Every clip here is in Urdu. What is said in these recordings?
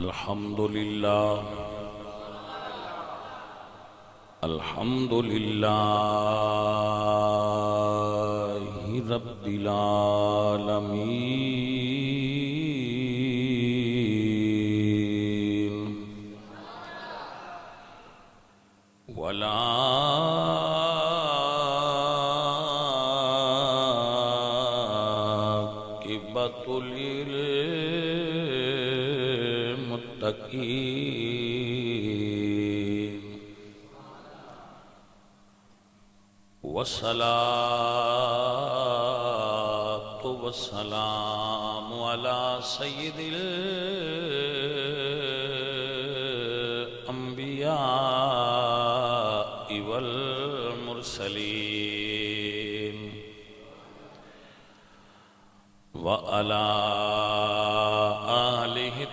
الحمد لله الحمد لله رب العالمين والعاقبة للمتقين والصلاة والسلام على سيد الأنبياء والمرسلين وعلى آله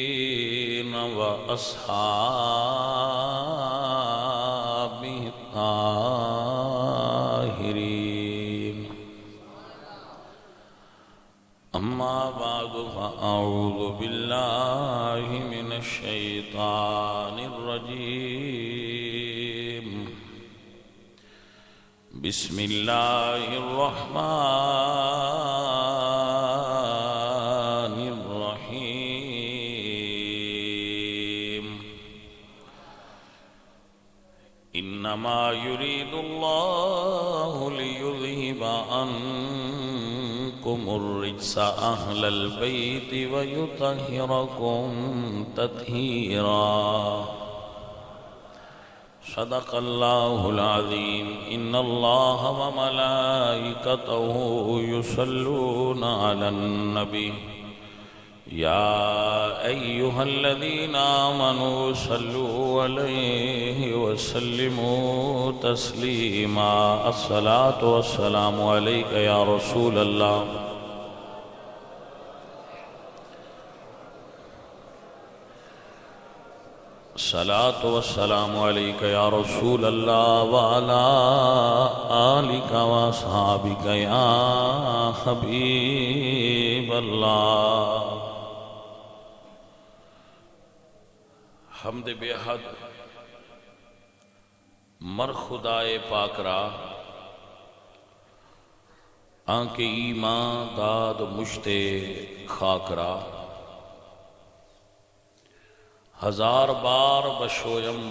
الطيبين وأصحابه الطاهرين أما بعد فأعوذ بالله من الشيطان الرجيم بسم الله الرحمن الرحيم إنما يريد الله ليذهب عنكم الرجس أهل البيت ويطهركم تطهيرا صدق الله العظيم إن الله وملائكته يصلون على النبي يا أيها الذين آمنوا صلوا عليه وسلموا تسليما الصلاة والسلام عليك يا رسول الله الصلاة والسلام عليك يا رسول الله وعلى آلك وأصحابك يا حبيب الله حمد بے حد مر خدائے پاک را آنکہ ایمان داد مشتے خاک را ہزار بار بشویم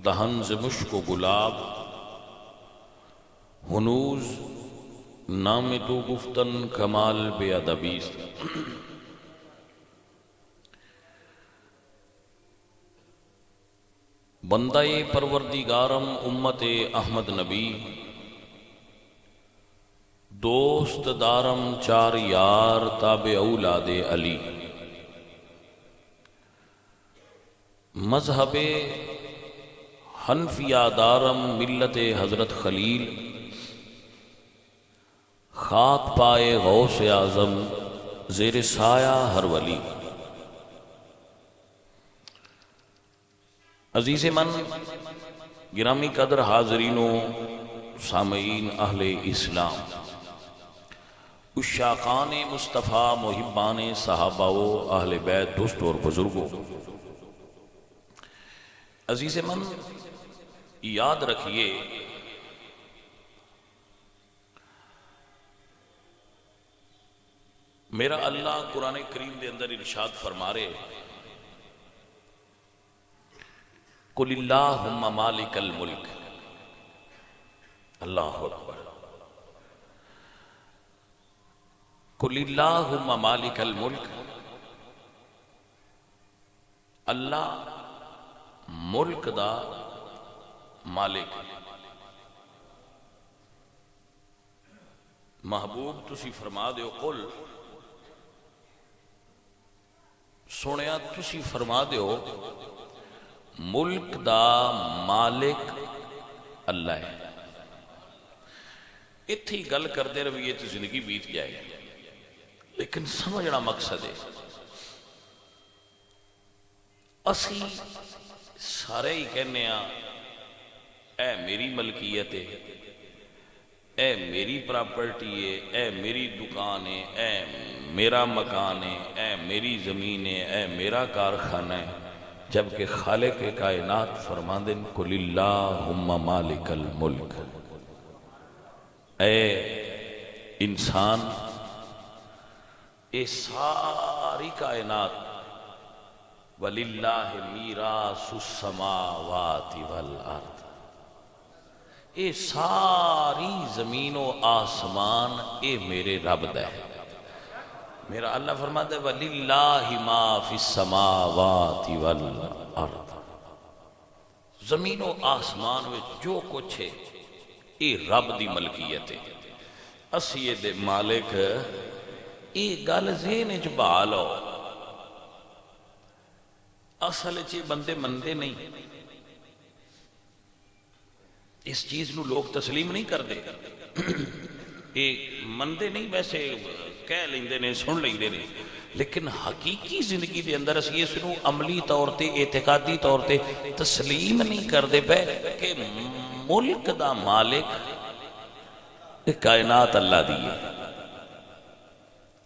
دہن ز مشک و گلاب ہنوز نام تو گفتن کمال بے ادبی بندہ پروردگارم امت احمد نبی دوست دارم چار یار تابع اولاد علی مذہب حنفیہ دارم ملت حضرت خلیل خاک پائے غوث اعظم زیر سایہ ہر ولی عزیز من گرامی قدر حاضرین و سامعین اہل اسلام عشاقان مصطفیٰ محبان صحابہ و اہل بیت دوست اور بزرگوں عزیز من یاد رکھیے میرا اللہ قرآن کریم دے اندر ارشاد فرما رہے قل اللہم مالک الملک اللہ اکبر قل اللہم مالک الملک اللہ ملک دا مالک محبوب تسی فرما دیو قل سنیا تسی فرما دیو ملک دا مالک اللہ ہے اتھی گل کر دے رویے تو زندگی بیت جائے لیکن سمجھنا مقصد ہے اسی سارے ہی کہنے اے میری ملکیت ہے، اے میری پراپرٹی ہے، اے میری دکان ہے، اے میرا مکان ہے، اے میری زمین ہے، اے میرا کارخانہ ہے، جبکہ خالق کائنات فرماندن قل اللہم مالک الملک، اے انسان اے ساری کائنات وَلِلَّهِ مِيرَاثُ السَّمَاوَاتِ وَالْأَرْضِ، اے ساری زمین و آسمان اے میرے رب دا ہے۔ میرا اللہ فرماتا ہے وَلِلَّهِ مَا فِي السَّمَاوَاتِ وَالْأَرْضِ، زمین و آسمان میں جو کچھ ہے اے رب دی ملکیت ہے، اسی دے مالک، اے گل ذہن وچ بہا لو۔ اصل چی بندے مندے نہیں، اس چیز نو لوگ تسلیم نہیں کرتے، ایک مندے نہیں، ویسے کہہ لیندے نے، سن لیندے نے، لیکن حقیقی زندگی دے اندر اسی اس نو عملی طور تے اعتقادی طور تے تسلیم نہیں کرتے پے کہ ملک دا مالک کائنات اللہ دی ہے،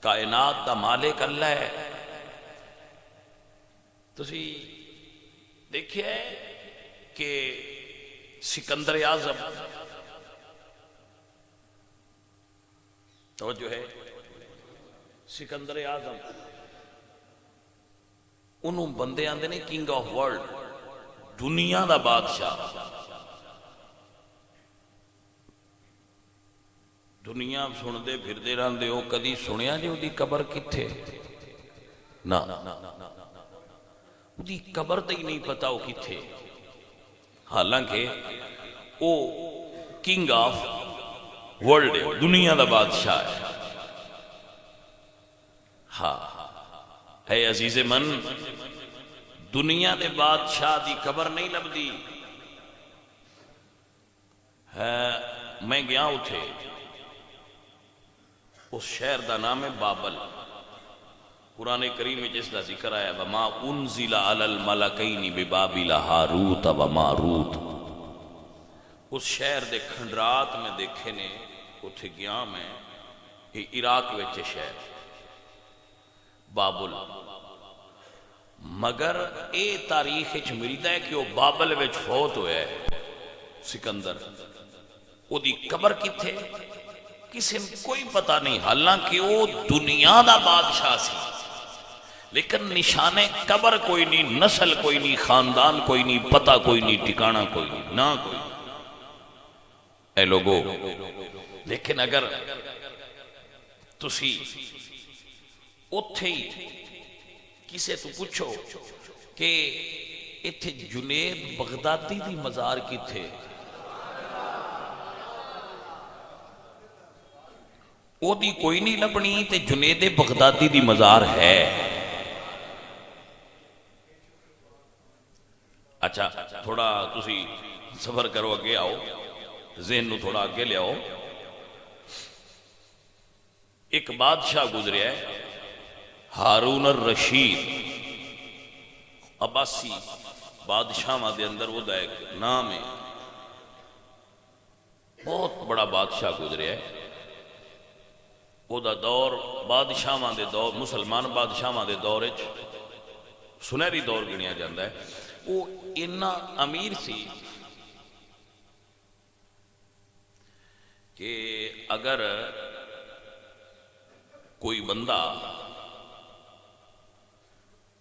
کائنات دا مالک اللہ ہے۔ تسی دیکھئے کہ سکندر اعظم توجہ ہے، سکندر اعظم انہوں بندے آندے نے کنگ آف ورلڈ، دنیا دا بادشاہ، دنیا سن دے پھر دے رہن دے ہو، کدی سنیا جو دی قبر کتھے نا، دی قبر تے ہی نہیں پتا ہو کتھے، حالانکہ او کنگ آف ورلڈ ہے، دنیا دا بادشاہ ہے۔ ہاں اے عزیز من، دنیا دے بادشاہ دی قبر نہیں لبدی ہے۔ میں گیا اتھے، اس شہر دا نام ہے بابل، قرآن کریم میں جس دا ذکر آیا وَمَا أُنزِلَ عَلَى الْمَلَكَيْنِ بِبَابِلَ هَارُوتَ وَمَارُوتَ، اس شہر دے کھنڈرات میں دیکھے نے، اتھے گیا میں، یہ عراق وچے شہر بابل، مگر اے تاریخ اچھ ملتا ہے کہ وہ بابل وچ فوت ہوئے ہے سکندر، وہ دی قبر کتھے کسی کوئی پتہ نہیں، حالانکہ وہ دنیا دا بادشاہ سی، لیکن نشانے قبر کوئی نہیں، نسل کوئی نہیں، خاندان کوئی نہیں، پتہ کوئی نہیں، ٹھکانہ کوئی نہیں، نہ کوئی۔ اے لوگو، لیکن اگر تسی اتھے ہی کسے تو پوچھو کہ اتھے جنید بغدادی دی مزار کی تھے، وہ دی کوئی نہیں لبنی، تے جنید بغدادی دی مزار ہے۔ اچھا تھوڑا تسی سفر کرو، اگے آؤ، ذہن نو تھوڑا اگے لے آؤ۔ ایک بادشاہ گزرے ہے ہارون الرشید، عباسی بادشاہ دے اندر وہ دا ایک نام ہے، بہت بڑا بادشاہ گزرے ہے، وہ دا دور بادشاہ دے دور، مسلمان بادشاہ دے دور سنہری دور گنیا جاندہ ہے۔ وہ اتنا امیر سی کہ اگر کوئی بندہ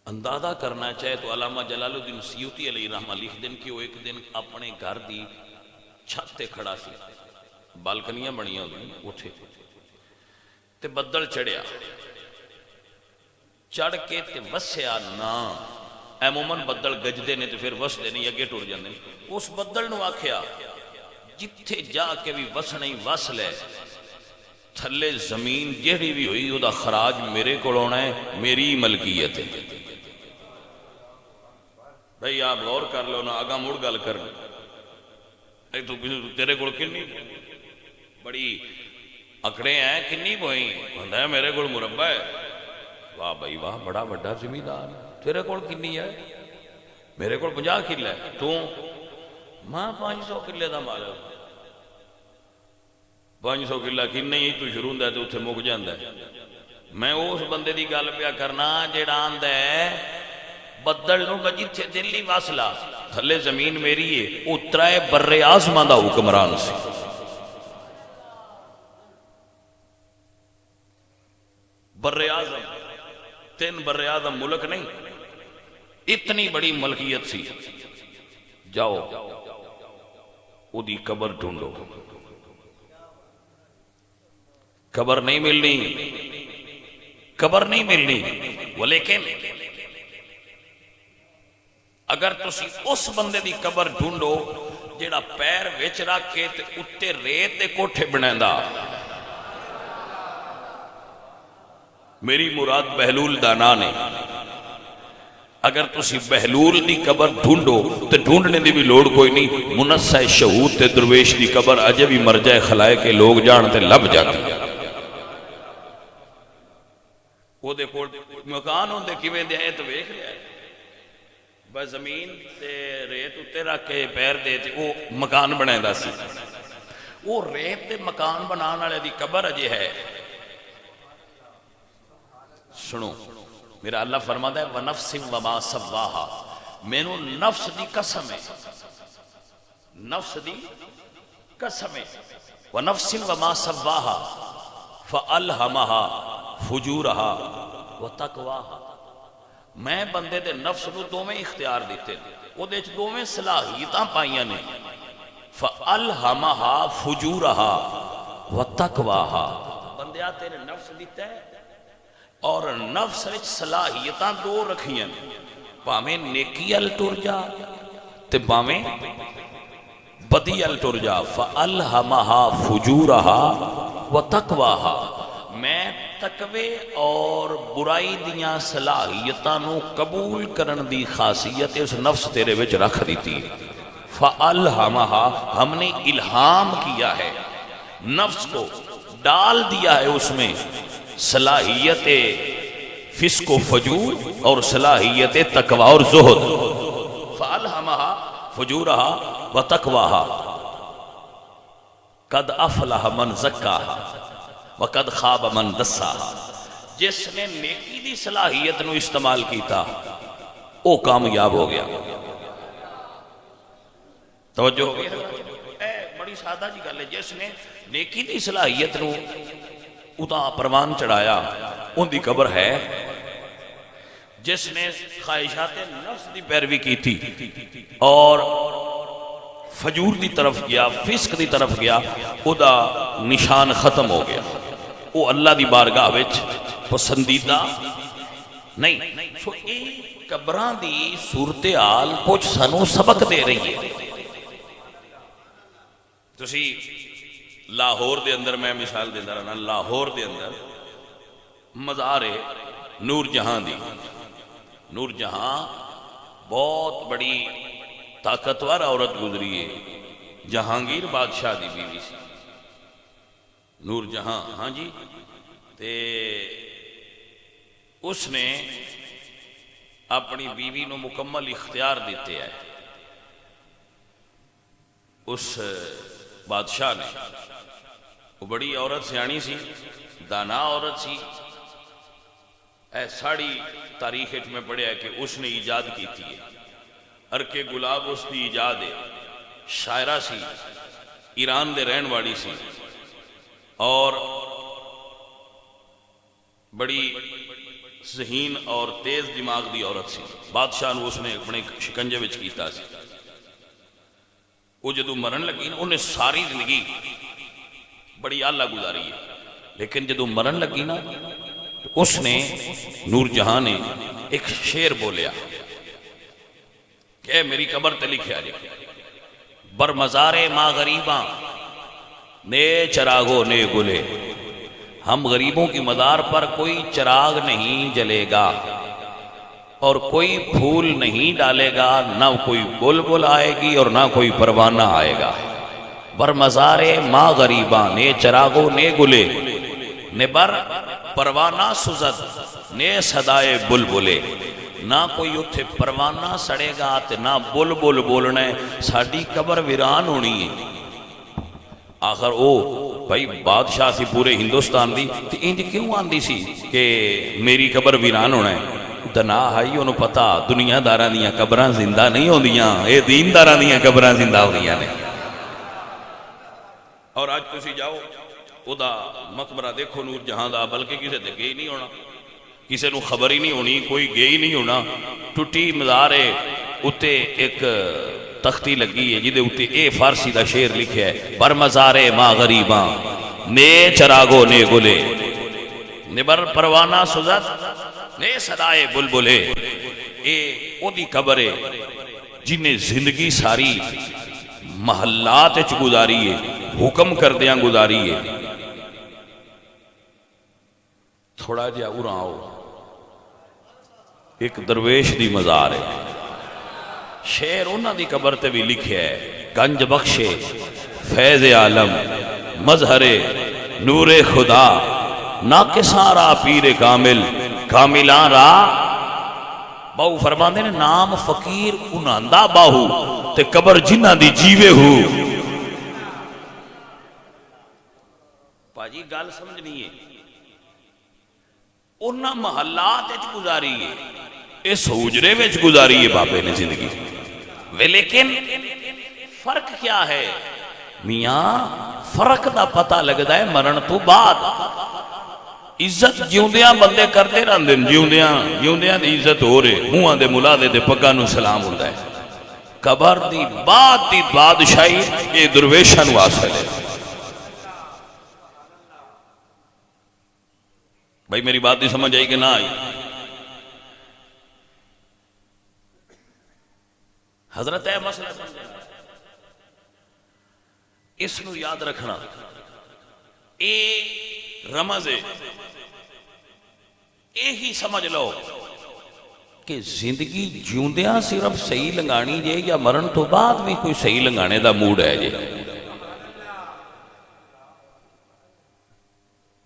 اندازہ کرنا چاہے تو علامہ جلال الدین سیوطی علیہ رحمہ لکھ دن کہ وہ ایک دن اپنے گھر دی چھت تے کھڑا سی، بالکنیاں بنیاں ہوئی اٹھے تے بدل چڑھیا، چڑھ کے تے وسیا نا، عموماً بدل گجدے نے تے پھر وس دے نہیں، اگے ٹور جاندے نہیں، اس بدل نو آکھیا جتھے جا کے بھی وس نہیں وس لے، تھلے زمین جہڑی بھی ہوئی وہ دا خراج میرے کو ہونا ہے، میری ملکیت ہے۔ بھئی آپ غور کر لو نا، آگا مڑ گل کر تو تیرے کو کنی بڑی اکڑے ہیں، کنی بوئی ہوندہ ہے میرے کو مربع ہے، واہ بھائی واہ، بڑا بڑا زمیندار، تیرے کو کنی ہے، میرے کو 50 کلے تو ماں 500 کلے دا مالک 500 کلہ کن نہیں تو شروع ہوندا تے اتنے مک جاندا ہے میں اس بندے دی گل پیا کرنا جیڑا آندا ہے بدل نو جتھے دلی واسلا تھلے زمین میری ہے اترا ہے بر اعظماں دا حکمران سی بر اعظم 3 بر اعظم ملک نہیں اتنی بڑی ملکیت سی جاؤ او دی قبر ڈھونڈو قبر نہیں ملنی قبر نہیں ملنی ولیکن اگر تسی اس بندے دی قبر ڈھونڈو جیڑا پیر وچ رکھ کے تے اتے ریت دے کوٹھے بنیندا میری مراد بہلول دانا نے اگر تسی بہلول دی قبر ڈھونڈو تے ڈھونڈنے دی بھی لوڑ کوئی نہیں منصہ شہود تے درویش دی قبر اجے بھی مر جائے خلائے کے لوگ جانتے لب جاتی وہ دے کول مکان ہوندے کیویں دے اے تو ویکھ لیا بس زمین تے ریت اتے رکھ کے پیر دے تے وہ مکان بنائندا سی وہ ریت تے مکان بنان والے دی قبر اجے ہے سنو میرا اللہ فرماتا ہے وَنَفْسٍ وَمَا سَوَّاهَا مینو نفس دی قسم ہے نفس دی قسم ہے وَنَفْسٍ وَمَا سَوَّاهَا فَأَلْهَمَهَا فُجُورَهَا وَتَقْوَاهَا میں بندے دے نفس نو دوویں اختیار دیتے وہ دے دوویں صلاحیتاں پائیاں نے فَأَلْهَمَهَا فُجُورَهَا وَتَقْوَاهَا بندیا تیرے نفس دیتا ہے اور نفس وچ صلاحیتاں دو رکھیاں پاویں نیکی ال ٹر جا تے پاویں بدی ال ٹر جا فَأَلْهَمَهَا فُجُورَهَا وَتَقْوَاهَا میں تقوی اور برائی دیاں صلاحیتاں نو قبول کرن دی خاصیت اس نفس تیرے وچ رکھ دیتی فَأَلْهَمَهَا ہم نے الہام کیا ہے نفس کو ڈال دیا ہے اس میں صلاحیت فسق و فجور اور صلاحیت تقوی اور زہد فَأَلْهَمَهَا فُجُورَهَا وَتَقْوَاهَا قَدْ أَفْلَحَ مَنْ زَكَّاهَا وَقَدْ خَابَ مَنْ دَسَّاهَا جس نے نیکی دی صلاحیت نو استعمال کیتا وہ کامیاب ہو گیا توجہ ہو گیا بڑی سادہ جی گل ہے جس نے نیکی دی صلاحیت نو اتا پروان چڑھایا ان دی قبر ہے جس نے خواہشات نفس دی پیروی کی تھی اور فجور دی طرف گیا فسق دی طرف گیا او دا نشان ختم ہو گیا وہ اللہ دی بارگاہ وچ پسندیدہ نہیں سو اے قبراں دی صورتحال کچھ سانو سبق دے رہی ہے تسی لاہور دے اندر میں مثال دے رہا لاہور دے اندر مزار نور جہاں دی نور جہاں بہت بڑی طاقتور عورت گزری ہے جہانگیر بادشاہ دی بیوی سی نور جہاں ہاں جی تے اس نے اپنی بیوی نو مکمل اختیار دیتے ہیں اس بادشاہ نے وہ بڑی عورت سیانی سی دانا عورت سی اے ساڑی تاریخ میں پڑھیا ہے کہ اس نے ایجاد کی تھی ارک گلاب اس دی ایجاد ہے شاعرہ سی ایران دے رہن والی سی اور بڑی ذہین اور تیز دماغ دی عورت سی بادشاہ نے اس نے اپنے شکنجے وچ کیتا سی وہ جدو مرن لگی نا انہیں ساری زندگی بڑی آلہ گزاری ہے لیکن جدو مرن لگی نا تو اس نے نور جہاں نے ایک شعر بولیا کہ میری قبر تے لکھیا جائے بر مزار ماں غریباں نے چراغوں نے گلے ہم غریبوں کی مزار پر کوئی چراغ نہیں جلے گا اور کوئی پھول نہیں ڈالے گا نہ کوئی بلبل آئے گی اور نہ کوئی پروانہ آئے گا بر مزار ماں غریباں نے چراغوں نے گلے نے بر پروانہ سزد نے صدائے بلبلے نہ کوئی اتھے پروانہ سڑے گا تے نہ بل بل بولنا ہے، ساڑی قبر ویران ہونی ہے۔ آخر او بھائی بادشاہ سی پورے ہندوستان دی تے انج کیوں آندی سی کہ میری قبر ویران ہونا ہے؟ دنا ہائی انہوں پتا دنیا داراں دیاں قبراں زندہ نہیں ہوندیاں، اے دین داراں دیاں قبراں زندہ ہوندیاں نے۔ اور آج تسی جاؤ او دا مقبرہ دیکھو نور جہاں دا، بلکہ کسے دے گئی نہیں ہونا، کسے نو خبر ہی نہیں ہونی، کوئی گئی نہیں ہونا، ٹوٹی مزارے اتے ایک تختی لگی ہے جدے اتے اے فارسی دا شعر لکھے ہے، بر مزارے ما غریباں نے چراغو نے گلے، نبر پروانہ سزد نے صدائے بلبلے۔ اے او دی قبرے جنہیں زندگی ساری محلات اچ گزاری ہے، حکم کردیاں گزاری ہے۔ تھوڑا جا اُراں آؤ، ایک درویش دی مزار ہے، شعر انہاں دی قبر تے بھی لکھے ہے، گنج بخشے فیض عالم مظہر نور خدا، ناقصاں را پیر کامل کاملان را باہو۔ فرماندے نے نام فقیر انہاندہ باہو تے قبر جنہ دی جیوے ہو۔ پاجی گال سمجھنی ہے، انہاں محلات اچ گزاری ہے، اس حجرے میں گزاری ہے بابے نے زندگی، لیکن فرق کیا ہے میاں؟ فرق دا پتہ لگتا ہے مرن تو بعد۔ عزت جیوندیاں بندے کرتے رہندے، جیوندیاں دی عزت ہو رہے، منہ دے ملا دے پگاں نو سلام ہوندا ہے۔ قبر دی بعد دی بادشاہی یہ درویشاں نو حاصل ہے۔ بھائی میری بات نہیں سمجھ آئی کہ نہ آئی؟ حضرت ہے مسئلہ اس نو یاد رکھنا، اے رمز ہے، اے ہی سمجھ لو کہ زندگی جیوندیاں صرف صحیح لنگانی جے یا مرن تو بعد بھی کوئی صحیح لنگانے دا موڈ ہے جے؟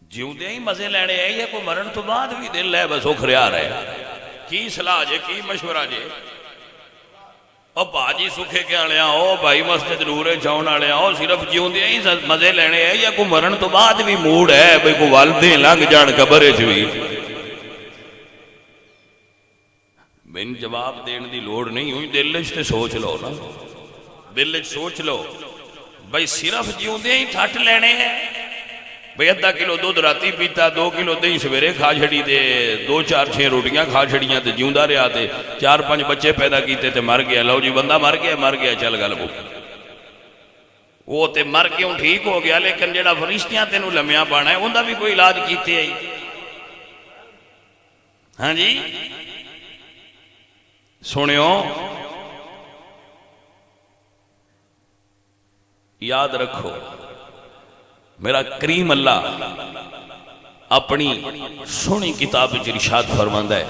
جیوندے ہی مزے لینے ہیں یا کوئی مرن تو بعد بھی دل ہے بس اکھریا رہے؟ کی صلاح جے، کی مشورہ جے؟ او باجی سکھے کے آنے آؤ، بھائی مسجد نورے جاؤن آنے آؤ، صرف جیوندے ہی مزے لینے ہیں یا کوئی مرن تو بعد بھی موڈ ہے بھئی کوئی والدیں لنگ جان قبرے چوئی؟ میں جواب دین دی لوڑ نہیں ہوئی، دلش تے سوچ لو نا، دلش سوچ لو بھئی صرف جیوندے ہی ٹھٹ لینے ہیں؟ بھئی 1/2 کلو دودھ راتی پیتا، 2 کلو دہی سویرے کھا چھڑی دے، 2-4-6 روٹیاں کھا چھڑیاں تے جیوندا رہا تے 4-5 بچے پیدا کیتے تے مر گیا، لو جی بندہ مر گیا چل گل بو، وہ تے مر کیوں ٹھیک ہو گیا، لیکن جڑا فرشتیاں تینوں لمیاں پانا ہے انہاں بھی کوئی علاج کیتے آئی؟ ہاں جی سنیو، یاد رکھو میرا کریم اللہ اپنی سونی کتاب وچ ارشاد فرماندا ہے،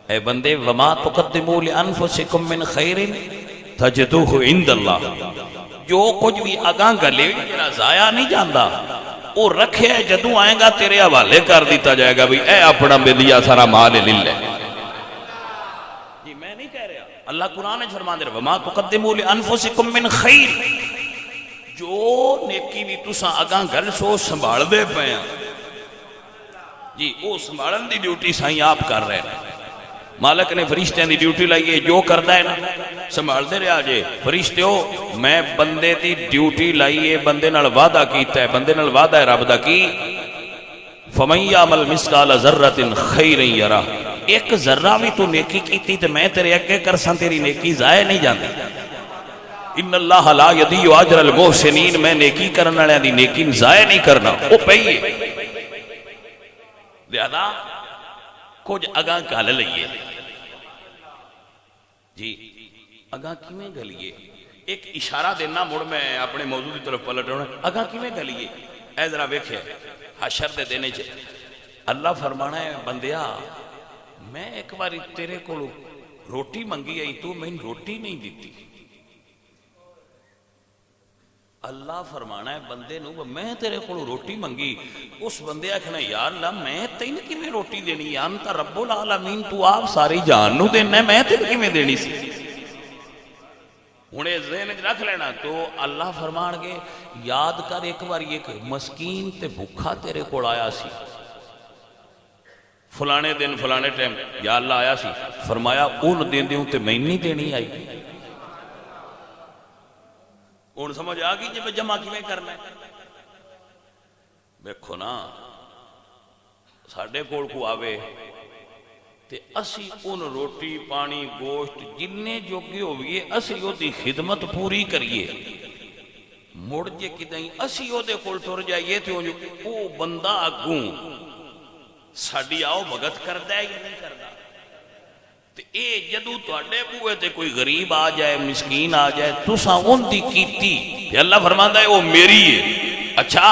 اے بندے وما تقدموا لانفسکم من خیر تجدوہ عند اللہ، جو کچھ بھی اگاں گلے تیرا ضائع نہیں جاندا، وہ رکھے جدوں آئے گا تیرے حوالے کر دیتا جائے گا، بھی اے اپنا بدیا سارا مال للہ۔ جی میں نہیں کہہ رہا، اللہ قرآن نے فرماندا ہے وما تقدموا لانفسکم من خیر، جو نیکی بھی تساں اگاں گل سو سنبھال دے پے ہیں جی، وہ سنبھالن دی ڈیوٹی سائیں آپ کر رہے ہیں، مالک نے فرشتیاں دی ڈیوٹی لائیے، جو کردا ہے نا سنبھال دے رہا جے۔ فرشتیو میں بندے دی ڈیوٹی لائیے، بندے نال وعدہ کیتا ہے، بندے نال وعدہ ہے رب دا کی فَمَن يَعْمَلْ مِثْقَالَ ذَرَّةٍ خَيْرًا يَرَهُ، ایک ذرہ بھی تو نیکی کیتی تے میں تیرے اگے کرساں، تیری نیکی ضائع نہیں جاندی۔ ان اللہ لا یضیع اجر المحسنین، میں نیکی کرنے والے دی نیکی ضائع نہیں کرنا، وہ پئیے لہذا کچھ اگاں گل لئیے جی، اگاں کیویں گلیے؟ ایک اشارہ دینا، مڑ میں اپنے موضوع کی طرف پلٹ رہا ہوں، اگاں کیویں گلیے؟ اے ذرا ویکھے حشر دے دینے چ اللہ فرمانا ہے بندیا میں ایک باری تیرے کو روٹی منگی آئی، تو میں روٹی نہیں دیتی، اللہ فرمانا ہے بندے نو میں تیرے کو روٹی منگی، اس بندے آکھنا یا اللہ میں تین کیویں روٹی دینی، یا انت رب العالمین تو آپ ساری جان نو دینا، میں تین کیویں دینی سی؟ انہیں ذہن رکھ لینا۔ تو اللہ فرمان گے یاد کر ایک بار ایک مسکین تے بھوکھا تیرے کو آیا سی فلانے دن فلانے ٹائم، یا اللہ آیا سی، فرمایا ان دین دیوں تے میں نہیں دینی آئی۔ ان سمجھ آگئی جب جمع کی میں کرنا ہے؟ دیکھو نا ساڑھے کوڑ کو آوے تے اسی ان روٹی پانی گوشت جننے جو کی ہوئیے اسی او دی خدمت پوری کریے، مڑ جے کدائیں اسی او دے کول ٹر جائیے تے او بندہ اگوں ساڑی آؤ بھگت کردہ ہے یا نہیں کردہ؟ تے اے جدو تواڈے بوئے تے کوئی غریب آ جائے مسکین آ جائے تساں ان دی کیتی تے اللہ فرماندا ہے وہ میری ہے۔ اچھا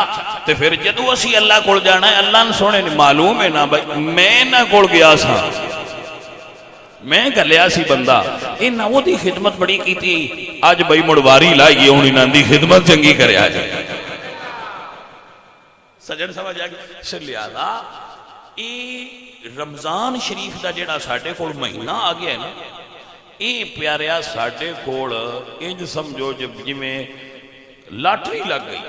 تے پھر جدو اسی اللہ کول جانا ہے، اللہ نے سونے معلوم ہے نا بھائی میں نہ کول گیا سا، میں گلیا سی بندہ انہاں وہ دی خدمت بڑی کیتی، آج بھائی مڑواری لائیے ہونی نا دی خدمت چنگی کرے آ جائے۔ سجن سمجھ آگئی سے لہذا رمضان شریف دا جڑا ساڑھے کول مہینہ آ گیا ہے نا، اے پیاریا ساڑھے کول انج سمجھو جب جی میں لاٹری لگ گئی،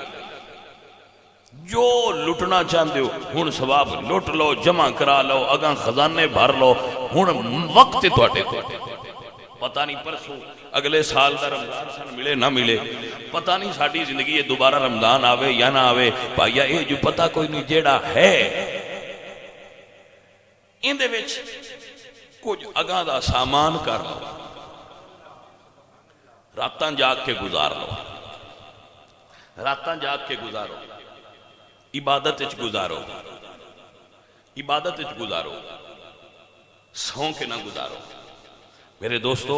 جو لٹنا چاہتے ہو ہن ثواب لٹ لو، جمع کرا لو، اگاں خزانے بھر لو، ہن وقت تواڈے کو پتہ نہیں پرسوں اگلے سال دا رمضان سن ملے نہ ملے، پتہ نہیں ساڑی زندگی دوبارہ رمضان آوے یا نہ آوے، بھائیا اے جو پتہ کوئی نہیں جیڑا ہے ان دے وچ کچھ اگاں دا سامان کر لو، راتاں جاگ کے گزار لو، راتاں جاگ کے گزارو، عبادت اچ گزارو، عبادت اچ گزارو، سوں کے نہ گزارو۔ میرے دوستو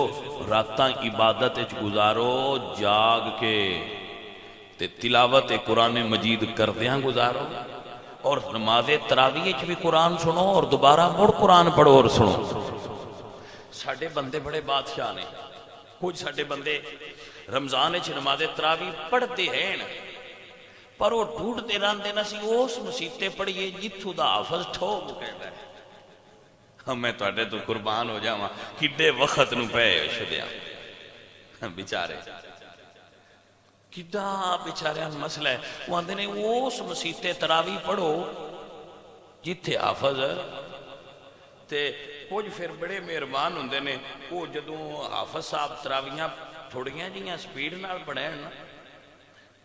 راتاں عبادت اچ گزارو، جاگ کے تے تلاوت قرآن مجید کردیاں گزارو، اور نماز تراویح وچ بھی قرآن سنو اور دوبارہ مڑ قرآن پڑھو اور سنو۔ ساڈے بندے بڑے بادشاہ نے، کچھ ساڈے بندے رمضان وچ نماز تراویح پڑھتے ہیں پر وہ ڈھونڈتے رہندے نہ سی اس مسیتے پڑھیے جتھوں دا حافظ ٹھوک کہندا ہے۔ میں تواڈے تو قربان ہو جاواں کڈے وقت نو پے چھڈیا بیچارے، کڈا بیچاریاں مسئلہ ہے، وہ آندے نے اس مسیتے تراویح پڑھو جتھے حافظ تے کچھ پھر بڑے مہربان ہوندے نے، وہ جدوں حافظ صاحب تراویحاں تھوڑیاں جیاں سپیڈ نال پڑھن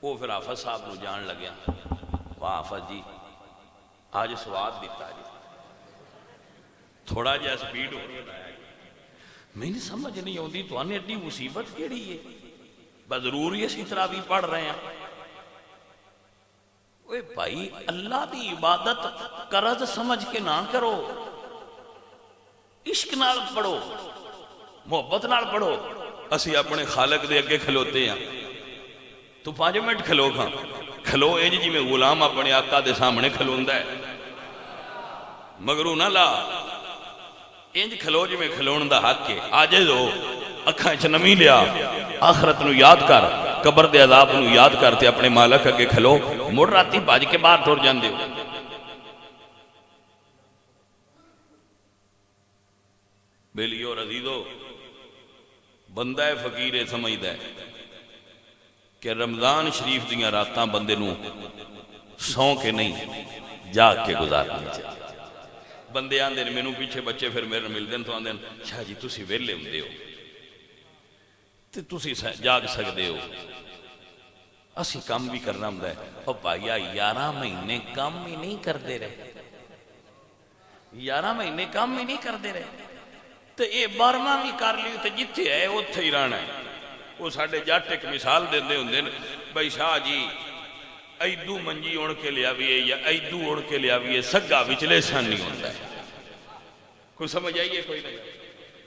وہ پھر حافظ صاحب نو جان لگیا، واہ حافظ جی آج سواد دیتا جی، تھوڑا جا سپیڈ ہو رہا ہے، میں نہیں سمجھ نہیں ہوندی تو آنے ایڈی مصیبت کیڑی ہے، بس ضروری اسی تراویح پڑھ رہے ہیں۔ اوے بھائی اللہ دی عبادت قرض سمجھ کے نہ کرو، عشق نال پڑھو، محبت نال پڑھو۔ اسی اپنے خالق دے اگے کھلوتے ہیں تو 5 منٹ کھلو کھاں کھلو انج جی میں غلام اپنے آقا دے سامنے کھلوندا ہے، مگرو نہ لا انج کھلو جی میں کھلون دا حق ہے، عاجز ہو، اکھاں چ نمی لیا، آخرت نو یاد کر، قبر دے عذاب نو یاد کرتے اپنے مالک اگے کھلو، مڑ راتی بھاج کے باہر ٹر جاندے ہو۔ بیلیو رضیدو بندہ فقیر سمجھدا ہے کہ رمضان شریف دیاں راتاں بندے نو سوں کے نہیں جاگ کے گزارنی چاہیے۔ بندے آندے نے مینوں پیچھے بچے پھر میرے ملدے تو آندے شاہ جی تسی ویلے ہوندے ہو تے تسی جاگ سکدے ہو، اسی کام بھی کرنا ہوندا ہے۔ او بھائیا 11 مہینے کام ہی نہیں کردے رہے، 11 مہینے کام ہی نہیں کردے رہے تے اے 12واں بھی کر لیو تے جتھے ہے اوتھے ہی رہنا ہے۔ وہ ساڑھے جٹ ایک مثال دیندے ہوندے نے بھائی شاہ جی ایدو منجی اڑ کے لیا بھی ہے یا ایدو اڑ کے لیا بھی ہے، سگا وچلے سان نہیں ہوتا ہے، کوئی سمجھ آئیے کوئی نہیں،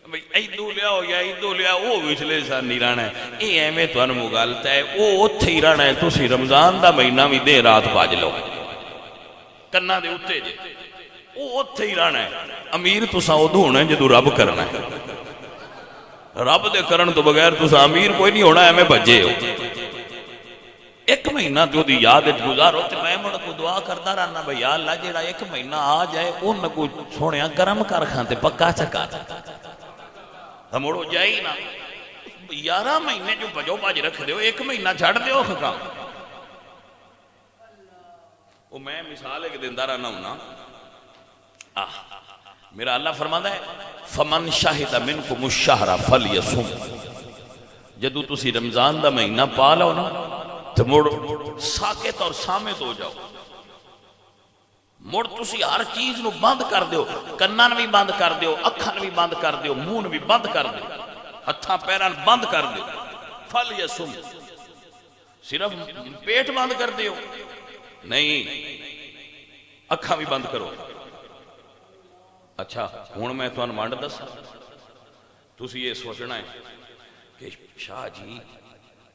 بھائی ایدو لیا ہو یا ایدو لیا وہ وچلے سان نہیں رہنا ہے، اے ایمیں تو انمو گالتا ہے، وہ اتھے ہی رہنا ہے۔ تسی رمضان دا مہینہ بھی دے رات باج لو کرنا دے اتھے جے، وہ اتھے ہی رہنا ہے۔ امیر تسا ادو ہونا ہے جدو رب کرنا ہے، رب دے کرن تو بغیر تسا امیر کوئی نہیں ہونا ہے، میں بجے ہو۔ ایک مہینہ تو دی یاد گزارو تے میں مڑ کو دعا کرتا رہنا بھئی یا اللہ جیڑا ایک مہینہ آ جائے ان کو سونیا گرم کر کھانتے پکا چکا ہمڑو جائی نا 11 مہینے جو بجو باج رکھ دیو ایک مہینہ چھڑ دیو کام وہ میں مثال ایک دن دارا نہ ہونا میرا اللہ فرماتا ہے فمن شاہد منکم الشہر فلیصم جدو تسی رمضان دا مہینہ پا لو نا تو مڑ ساکت اور سامت ہو جاؤ مڑ تسی ہر چیز نو بند کر دیو کنان بھی بند کر دیو اکھان بھی بند کر دیو مون بھی بند کر دیو ہتھاں پیران بند کر دیو فلیصم صرف پیٹ بند کر دیو نہیں اکھاں بھی بند کرو اچھا ہون میں تو انمانڈ دسا تسی یہ سوچنا ہے کہ شاہ جی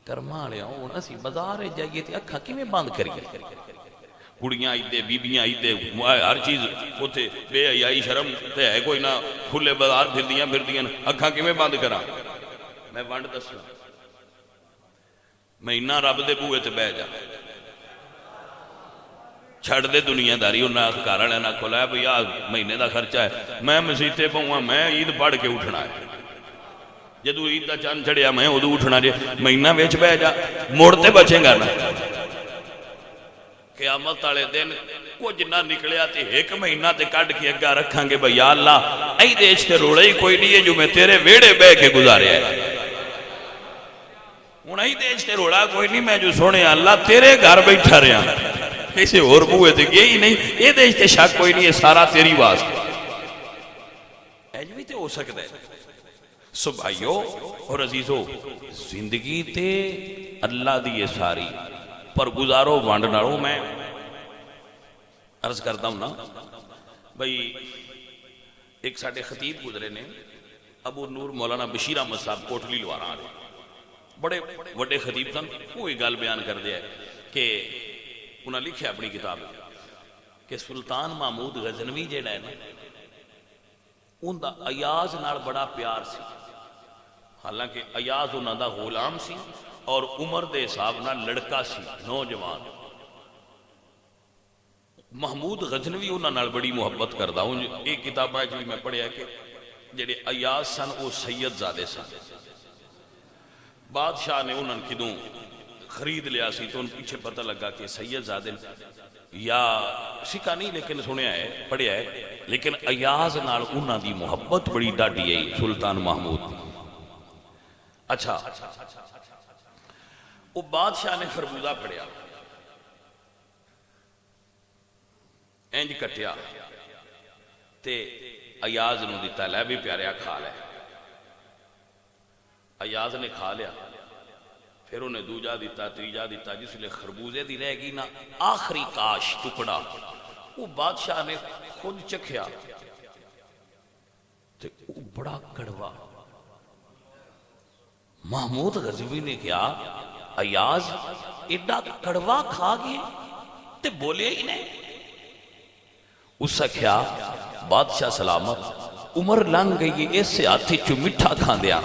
کرما لیا ہوں اسی بازار جائیے تھے اکھا کی میں بند کریے کڑیاں آئیتے بیبیاں آئیتے ہر چیز ہوتے بے حیائی شرم تے ہے کوئی نہ کھلے بازار پھردیاں اکھا کی میں بند کرا میں بند دسا مہینہ رب دے بوئے تے بہ جا چھڑ دے دنیا داری انہاں کارا لینا کھولا ہے بھئی مہینے دا خرچہ ہے میں مسیطے پہوں میں عید پڑھ کے اٹھنا ہے جدو عید دا چاند چڑھیا میں ادو اٹھنا جے مہینہ بیچ بہ جا موڑتے بچیں گا نا قیامت والے دن کچھ نہ نکلیا تے ایک مہینہ تے کڈ کے اگا رکھاں گے بھئی یا اللہ ائی دیش تے روڑے ہی کوئی نہیں ہے جو میں تیرے ویڑے بہ کے گزاریا ہے ہن ائی دیش تے روڑا کوئی نہیں میں جو سونے اللہ تیرے گھر بیٹھا رہا کسی اور بوئے تھے یہی نہیں یہ دیش تے شک کوئی نہیں ہے سارا تیری واسطہ ایج بھی تے ہو سکتا ہے سبھائیو اور عزیزو زندگی تے اللہ دیئے ساری پر گزارو وانڈنارو میں عرض کرتا ہوں نا بھئی ایک ساڑھے خطیب گزرے نے ابو نور مولانا بشیر احمد صاحب کوٹلی لوارا آنے بڑے وڈے خطیب تھا کوئی گال بیان کر دیا ہے کہ انہاں لکھے اپنی کتاب کہ سلطان محمود غزنوی جیڑا ہے نا ان دا ایاز نال بڑا پیار سی حالانکہ ایاز انہاں دا غلام سی اور عمر دے حساب نال لڑکا سی نوجوان محمود غزنوی انہاں نال بڑی محبت کردا ہوں ایک کتاب ہے جو میں پڑھیا کہ جڑے ایاز سن او سید زادے سن بادشاہ نے انہاں کدوں خرید لیا سی تو ان پیچھے پتہ لگا کہ سید زادے یا سکھا نہیں لیکن سنیا ہے پڑھیا ہے لیکن ایاز نال انہاں دی محبت بڑی ڈاڈی ہے سلطان محمود اچھا وہ بادشاہ نے خربوزہ پڑھیا اینج کٹیا تے ایاز نو دیتا لے بھی پیاریا کھا لے ایاز نے کھا لیا پھر انہیں دوجا دیتا تریجا دیتا جس لئے خربوزے دی رہ گی نا آخری کاش ٹکڑا وہ بادشاہ نے خود چکھیا تے وہ بڑا کڑوا محمود غزنوی نے کیا ایاز ایڈا کڑوا کھا گئے تے بولے ہی نہیں اس سے کیا بادشاہ سلامت عمر لنگ گئی اس سے ہاتھی چو مٹھا کھان دیا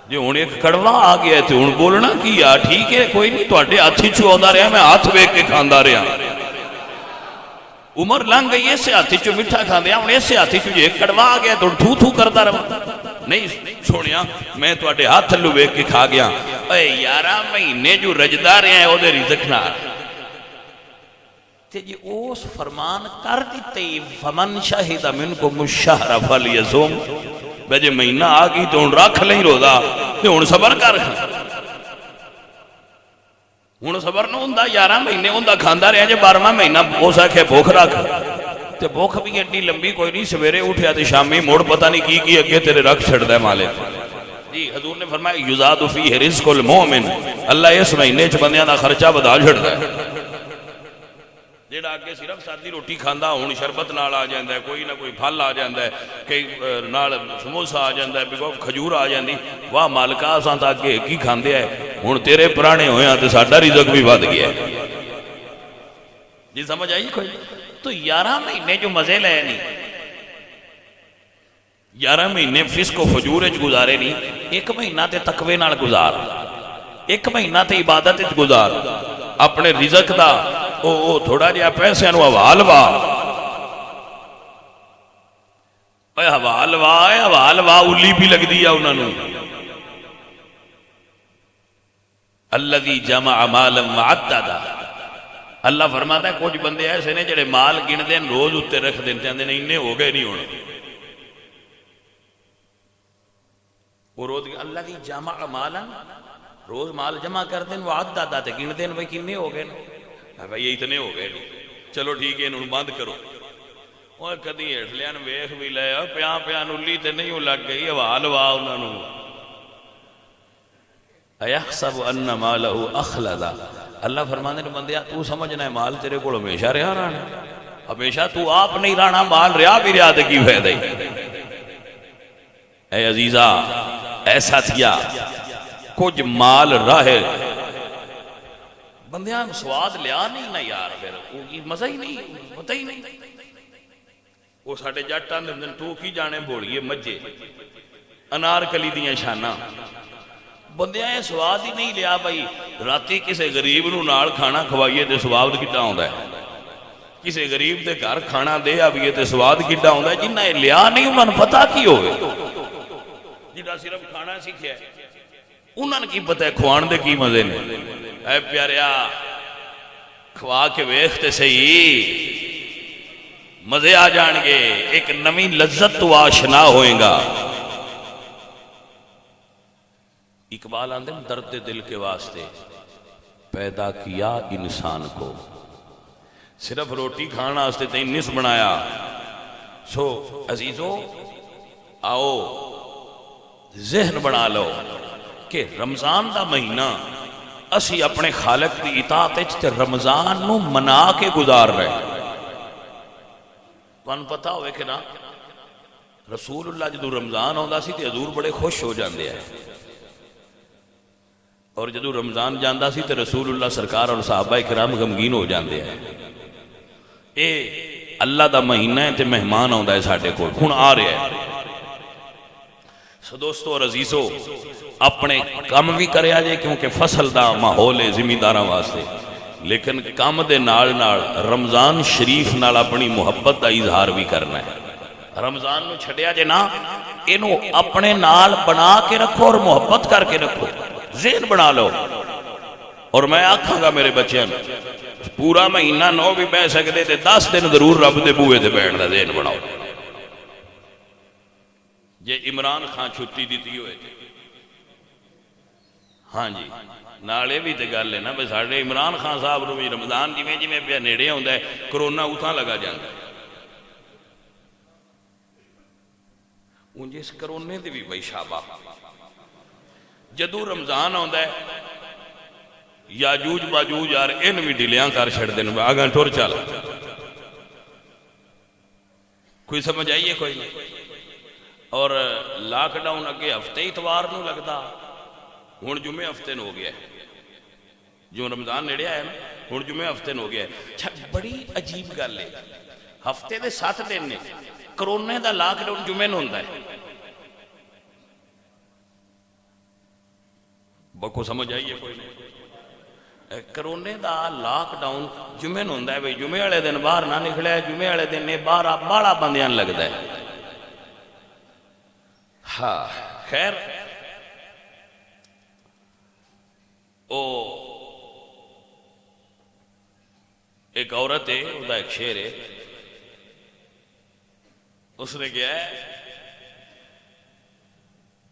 جو ہوں ایک کڑوا آ گیا تھے ہوں بولنا کیا ٹھیک ہے کوئی نہیں تو اٹھے ہاتھی چو آدھا رہا میں ہاتھ بیک کے کھاندہ رہا عمر لنگ گئی اس سے ہاتھی چو مٹھا کھان دیا ہوں اس سے ہاتھی چو ایک کڑوا آ گیا تو تھو تھو کرتا رہا نہیں چھوڑیا میں تو اٹھے ہاتھ تھلو بیک کے کھا گیا اے 11 مہینے جو رجدہ رہے ہیں وہ دے رزق نہ تے جی اوس فرمان کر دیتے فمن شاہد منکم الشہر فلیصم بجے مہینہ آگئی تو ان رکھ لیں روزہ تے ان صبر کر ان صبر نہ ہوندہ 11 مہینے ہوندہ کھاندہ رہے ہیں جے 12واں مہینہ ہو سکے بھوک رکھ تے بھوک بھی اتنی لمبی کوئی نہیں سویرے اٹھیا تے شامی موڑ پتہ نہیں کی اگے تیرے رکھ چھڑ دے مالے جی حضور نے فرمایا یزاد فیہ رزق المومن اللہ اس مہینے چ بندیاں دا خرچہ بدا چھڑ دے جیڑا آگے صرف سادی روٹی کھاندہ ہون شربت نال آ جاندہ ہے کوئی نہ کوئی پھل آ جاندہ ہے کئی نال سموسہ آ جاندہ ہے بگو کھجور آ جاندی واہ مالکہ آسان تا آگے کی کھاندے ہے ہون تیرے پرانے ہوئے ہیں تو ساڑھا رزق بھی بات گیا ہے جی سمجھ آئی کوئی تو 11 مہینے جو مزے لے نہیں 11 مہینے فسق و فجور اچ گزارے نہیں ایک مہینہ تے تقوی نال گزار ایک مہینہ تے عبادت وچ گزار، اپنے رزق دا او تھوڑا جہا پیسے نو حوال وا، اے حوال وا الی بھی لگ دی ہے انہوں نے. الذی جمع مالا وعددا، اللہ فرماتا ہے کچھ بندے ایسے نے جڑے مال گن دین روز اتے رکھ دین چاہتے ہیں انہیں ہو گئے نہیں ہونے. وہ روز اللہ کی جمع مالا، روز مال جمع کر دین وعددا تے گن دین بھائی کنے ہو گئے بھائی یہ اتنے ہو گئے نہیں، چلو ٹھیک ہے انہوں بند کرو. وہ کدی ہیٹ لیا ویخ بھی لے پیا نلی تے نہیں لگ گئی حوال وا انہوں نے. ایحسب ان مالہ اخلدا، اللہ فرمانے نے بندیا تو سمجھنا ہے مال تیرے کو ہمیشہ رہا رہنا، ہمیشہ تو آپ نہیں رہنا، مال رہا بھی رہا دے کی فائدہ ہی. اے عزیزہ ایسا تھیا کچھ مال راہے بندیاں سواد لیا نہیں نا یار، پھر مزہ ہی نہیں، پتہ ہی نہیں. وہ ساڑھے جاٹاں دن تو کی جانے بولیے مجھے انار کلی دیاں شانہ بندیاں سواد ہی نہیں لیا. بھائی راتی کسے غریب نو نال کھانا کھوائیے تے سواد کتا ہوندہ ہے، کسے غریب تے گھر کھانا دے آئیے تے سواد کتا ہوندہ ہے. جنہ لیا نہیں انہوں نے پتا کی ہوئے، جنہ صرف کھانا سیکھیا ہے انہوں نے کی پتہ ہے کھوان دے کی مزے نے. اے پیاریا کھوا کے ویختے صحیح مزے آ جان گے، ایک نمی لذت تو آشنا ہوئیں گا. اقبال آندے درد دل کے واسطے پیدا کیا انسان کو، صرف روٹی کھانا واسطے تین نس بنایا. سو عزیزو آؤ ذہن بنا لو کہ رمضان دا مہینہ اسی اپنے خالق دی اطاعت تے رمضان نو منا کے گزار رہے. تمہیں پتہ ہوئے کہ نا رسول اللہ جدو رمضان ہوندہ سی تے حضور بڑے خوش ہو جاندے ہیں، اور جدو رمضان جاندہ سی تے رسول اللہ سرکار اور صحابہ کرام غمگین ہو جاندے ہیں. اے اللہ دا مہینہ ہے تے مہمان ہوندہ ہے ساڑھے کو ہون آ رہے ہیں. سو دوستو اور عزیزو اپنے کام بھی کرے آجے کیونکہ فصل دا ماحول ہے زمینداراں واسطے، لیکن کام دے نال نال رمضان شریف نال اپنی محبت دا اظہار بھی کرنا ہے. رمضان نو چھڑیا جے نا انہوں اپنے نال بنا کے رکھو اور محبت کر کے رکھو، ذہن بنا لو. اور میں آکھاں گا میرے بچیاں پورا مہینہ 9 بھی بہ سکتے تھے 10 دن ضرور رب دے بوئے تھے بیٹھ دا ذہن بناؤ. یہ عمران خان چھٹی دیتی ہوئے تھے، ہاں جی نالے بھی تے گل ہے نا بس ساڑھے عمران خان صاحب رو بھی رمضان جی میں پہ نیڑے ہوندہ ہے کرونا اتھا لگا جاندہ ہے. ان جس کرونے دے بھی بھائی شابہ جدو رمضان ہوندہ ہے یاجوج باجوج یار ان بھی ڈلیاں کر چھڑ دیں آگاں ٹور چالا کوئی سمجھ آئیے کوئی نہیں. اور لاک ڈاؤن اگے ہفتے اتوار نو لگتا ہون جمعے ہفتے نو ہو گیا ہے، جو رمضان نیڑے آیا نا ہون جمعے ہفتے نو ہو گیا ہے. بڑی عجیب گل ہے، ہفتے دے 7 دن نے کرونے دا لاک ڈاؤن جمعے نو ہوندہ ہے. بکو سمجھ آئیے کوئی نہیں، کرونے دا لاک ڈاؤن جمعے نو ہوندہ ہے. بھئی جمعے والے دن باہر نہ نکلے، جمعے والے دن نے باڑا بندیاں لگتا ہے. ہاں خیر ایک عورت ہے وہ دا ایک شعر ہے، اس نے کیا ہے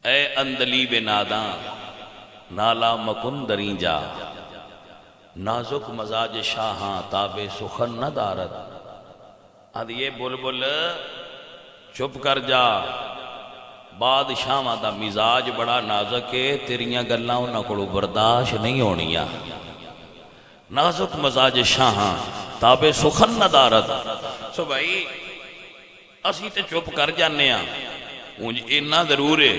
اے اندلیب ناداں نالا مکن دریں جا نازک مزاج شاہاں تاب سخن نہ دارد. اد یہ بلبل چپ کر جا، بادشاہ دا مزاج بڑا نازک ہے، تیریاں گلاں انہاں کولوں برداشت نہیں ہونیاں. نازک مزاج شاہاں تاب سخن نہ دارد. سو بھائی اسی تے چپ کر جانے ہاں، اونج اتنا ضرور ہے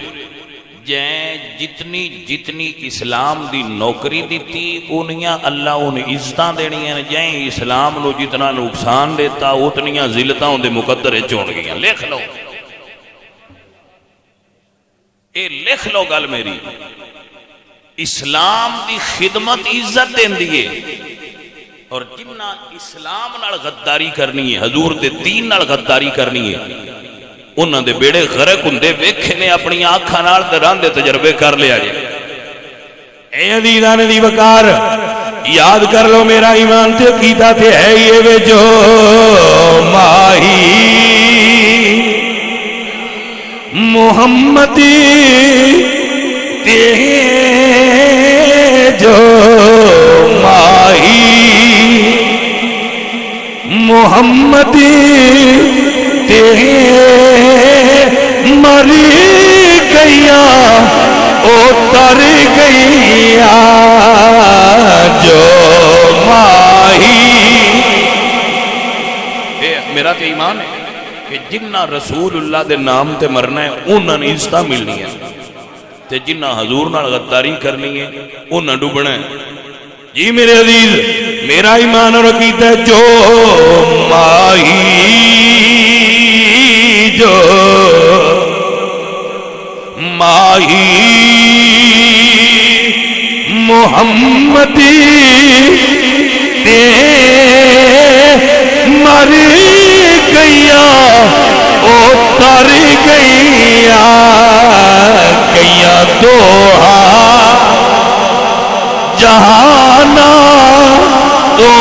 جتنی اسلام دی نوکری دیتی انہیاں اللہ انہیں عزتاں دینی ہیں، جائیں اسلام نو جتنا نقصان دیتا اتنیاں ذلتاں ان دے مقدرے چون گئیاں. لکھ لو اے لکھ لو گل میری، اسلام دی خدمت عزت دیندی ہے، اور جنہ اسلام نال غداری کرنی ہے، حضور دے دین نال غداری کرنی ہے، انہاں دے بیڑے غرق ہوندے ویکھے نے اپنی آنکھاں نال تے راندے تجربے کر لیا جی۔ اے عزیزان دی وقار یاد کر لو، میرا ایمان تے عقیدہ تے ہے یہ وے جو ماہی محمدی تے جو ماہی محمدی تے مری گیا او تر گیا جو ماہی۔ میرا تے ایمان ہے کہ جنہ رسول اللہ دے نام تے مرنا ہے انہاں نے عزتاں ملنی ہے، تے جنہ حضور نال غداری کرنی ہے انہاں ڈوبنا ہے۔ جی میرے عزیز، میرا ایمان اور عقیدہ ہے جو ماہی جو ماہی محمدی تے مر گیا او تر گیا گیا دوہا جہانا تو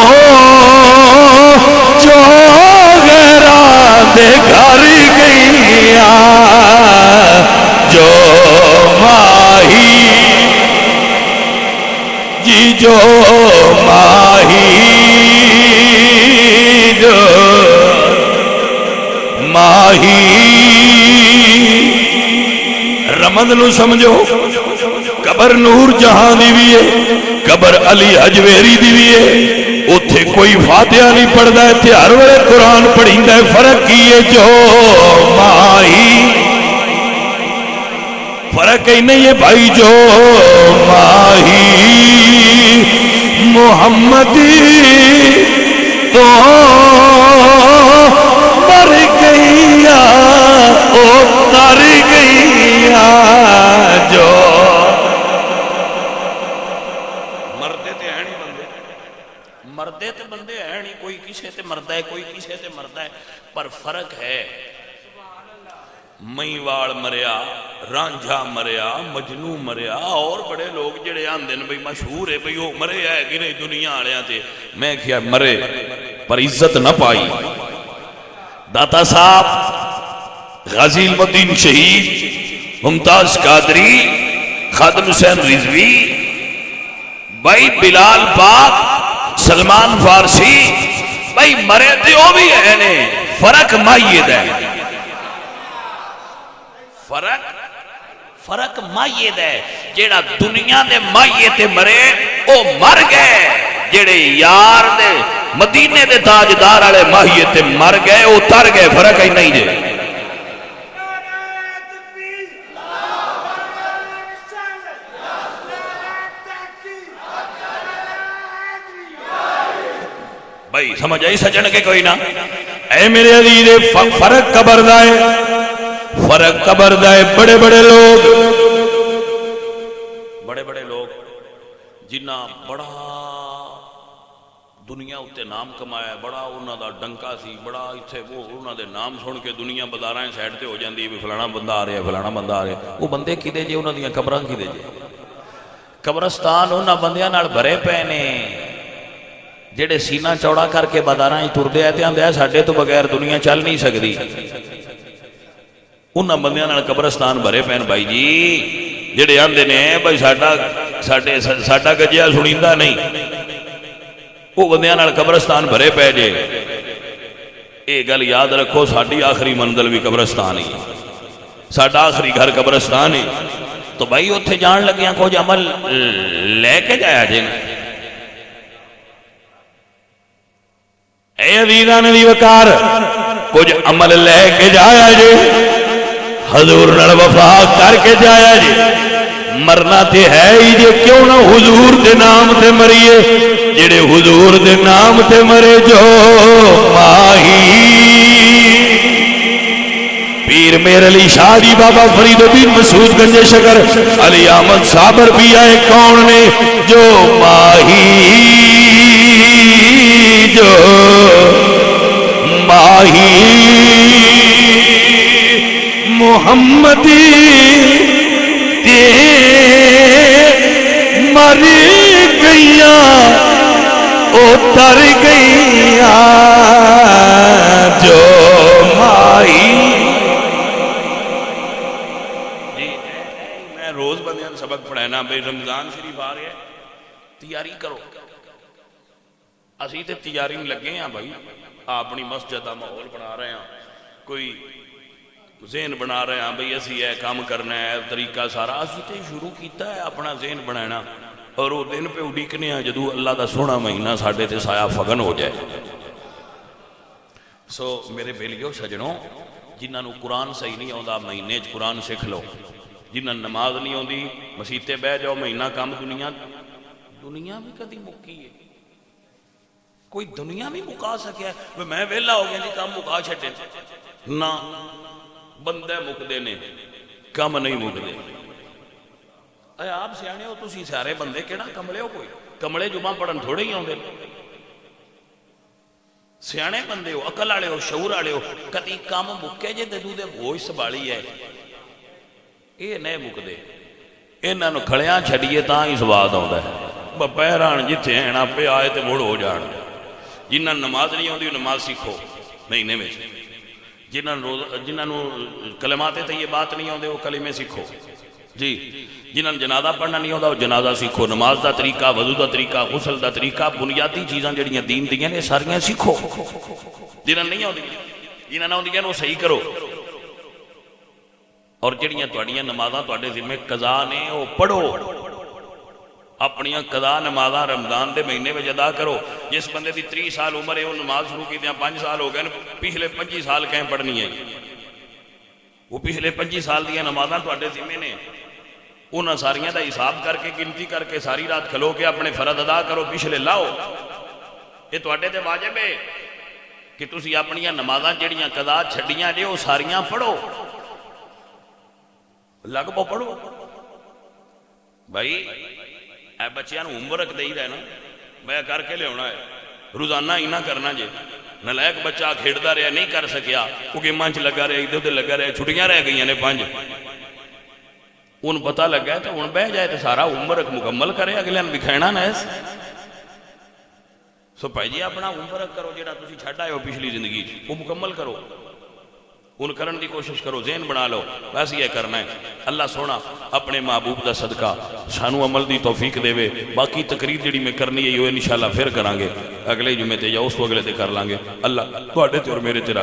جو غیرہ دے گھر گیا جو ماہی جی جو ماہی جو ماہی رمض نو سمجھو، قبر نور جہاں دی بھی ہے، قبر علی حجویری دی بھی ہے، اتھے کوئی فاتحہ نہیں پڑھدا ہے تے ہر ویلے قرآن پڑھیندا ہے۔ فرق کی ہے جو ماہی، فرق ہی نہیں ہے بھائی جو ماہی محمدی تو مر گیا او تر گیا جو مردے تے ہیں نہیں بندے، مردے تے بندے ہیں نہیں، کوئی کسے تے مردہ ہے کوئی کسے تے مردہ ہے، پر فرق ہے۔ مہیوال مریا، رانجھا مریا، مجنو مریا، اور بڑے لوگ جڑے آندے نے بھئی مشہور ہے بھئی وہ مرے ہے کہ نہیں دنیا آلیاں تے، میں کیا مرے پر عزت نہ پائی۔ داتا صاحب، غازی علم الدین شہید، ممتاز قادری، خادم حسین رضوی، بھائی بلال پاک، سلمان فارسی، بھائی مرے تے وہ بھی ہے نے، فرق مائید ہے، فرق مائید ہے۔ جیڑا دنیا دے مائید تے مرے او مر گئے، جیڑے یار دے مدینے دے تاجدار والے مائید تے مر گئے او تر گئے، فرق ہی نہیں جے۔ بھائی سمجھ آئی سجن کے کوئی نہ؟ اے میرے عزیز، فرق قبر دا ہے، فرق قبر دا ہے۔ بڑے بڑے لوگ جنہ بڑا دنیا اتے نام کمایا، بڑا انہاں دا ڈنکا سی، بڑا اتھے وہ انہاں دے نام سن کے دنیا بازاراں سائڈ تے ہو جاندی ہے، فلانا بندہ آ رہا ہے فلانا بندہ آ رہا ہے، وہ بندے کدے جے انہاں دیاں قبراں کدے جے؟ قبرستان انہاں بندیاں نال بھرے پے نے جڑے سینہ چوڑا کر کے بازاراں وچ ٹردے آ تے آندے آ ساڈے تو بغیر دنیا چل نہیں سکدی۔ انہاں بندیاں نال قبرستان بھرے پے بھائی جی، جڑے آندے نے بھائی ساڈا گجیا سنیندا نہیں، وہ بندیاں نال قبرستان بھرے پے جے۔ اے گل یاد رکھو، ساڈی آخری منزل بھی قبرستان ہی، ساڈا آخری گھر قبرستان ہی، تو بھائی اتھے جان لگیاں کچھ عمل لے کے جایا جے نا۔ اے عزیزان دی وقار، کچھ عمل لے کے جایا جے، حضور نال وفا کر کے جایا جے۔ مرنا تے ہے ہی جے، کیوں نہ حضور دے نام تے مریے، جڑے حضور دے نام تے مرے جو ماہی پیر میر علی شاہ جی بابا فرید الدین مسعود گنج شکر علی احمد صابر بھی آئے کون نے جو ماہی محمدی دے مر گئیاں اتر گئیاں جو ماہی. میں روز بندیاں سبق پڑھانا بھائی رمضان شریف آ رہے ہیں تیاری کرو. اسی تے تیاری میں لگے ہیں بھائی اپنی مسجد کا ماحول بنا رہے ہیں کوئی ذہن بنا رہے ہیں بھائی اسی یہ کام کرنا ہے طریقہ سارا اسی تے شروع کیتا ہے اپنا ذہن بنانا اور وہ دن پہ اڈیکنے ہیں جدو اللہ دا سونا مہینہ ساڈے تے سایہ فگن ہو جائے. سو میرے بیلیو سجنوں جنہاں نو قرآن صحیح نہیں آتا مہینے قرآن سکھ لو. جنہاں نماز نہیں آتی مسیتے بہ جاؤ مہینہ کام دنیا بھی کدی مکی ہے کوئی دنیا بھی مکا سکیا ہے میں ویلا ہو گیا جی کام مکا چھٹے نہ بندے مکدے نے کم نہیں مکدے. اے آپ سیانے ہو تسی سارے بندے کیڑا کملے ہو کوئی کملے جمعہ پڑھن تھوڑے ہی آندے سیانے بندے ہو عقل والے ہو شعور والے ہو کدی کام مکے جے دے دے ہوش سنبھالی ہے اے نہیں مکدے انہاں نو کھڑیاں چھڈیے تاں ہی سواد آوندا ہے بپہران جتھے ہیں پہ آئے تے مڑ ہو جان. جنہاں نماز نہیں آتی نماز سیکھو مہینے میں. جنہاں کلمات طیبات نہیں آتے وہ کلمے سیکھو جی. جنہاں جنازہ پڑھنا نہیں آتا وہ جنازہ سیکھو. نماز دا طریقہ وضو دا طریقہ غسل دا طریقہ بنیادی چیزاں جڑیاں دین دیاں نے ساریاں سیکھو. جنہاں نہیں آتی جنہاں نہ آتی وہ صحیح کرو. اور جڑیاں تہاڈیاں نمازاں تہاڈے ذمے قضا نے وہ پڑھو. اپنی قضا نمازاں رمضان دے مہینے میں ادا کرو. جس بندے دی 30 سال عمر ہے وہ نماز شروع کی دیا 5 سال ہو گئے پچھلے 25 سال کہیں پڑھنی ہے وہ پچھلے 25 سال دیا نمازاں تہاڈے ذمے نے انہاں ساریاں دا حساب کر کے گنتی کر کے ساری رات کھلو کے اپنے فرض ادا کرو پچھلے لاؤ. یہ تہاڈے تے واجب ہے کہ تسی اپنی نمازاں جڑیاں قضا چھڈیاں جے وہ ساریاں پڑھو. لگ پو پڑھو بھائی. اے بچیاں نو ہومورک دئی دا ہے نا میں کر کے لیا ہے روزانہ ہی نہ کرنا جے. نلائک بچہ کھیڑتا رہا نہیں کر سکیا وہ گیماں چ لگا رہا ادھر ادھر لگا رہا چھٹیاں رہ گئی نے 5 ان پتہ لگا ہے تو ہن بہ جائے تو سارا ہومورک مکمل کرے اگلے نے دکھانا نہ اس. سو بھائی جی اپنا ہومورک کرو جڑا تسی چھڈ آئے ہو پچھلی زندگی وہ مکمل کرو. ان کرن دی کوشش کرو ذہن بنا لو بس یہ کرنا ہے. اللہ سونا اپنے محبوب دا صدقہ سانو عمل دی توفیق دے وے. باقی تقریر جڑی میں کرنی ہے یہ انشاءاللہ پھر کرانگے اگلے جمعے تے یا اس تو اگلے تے کر لانگے. اللہ تواڈے تے اور میرے تے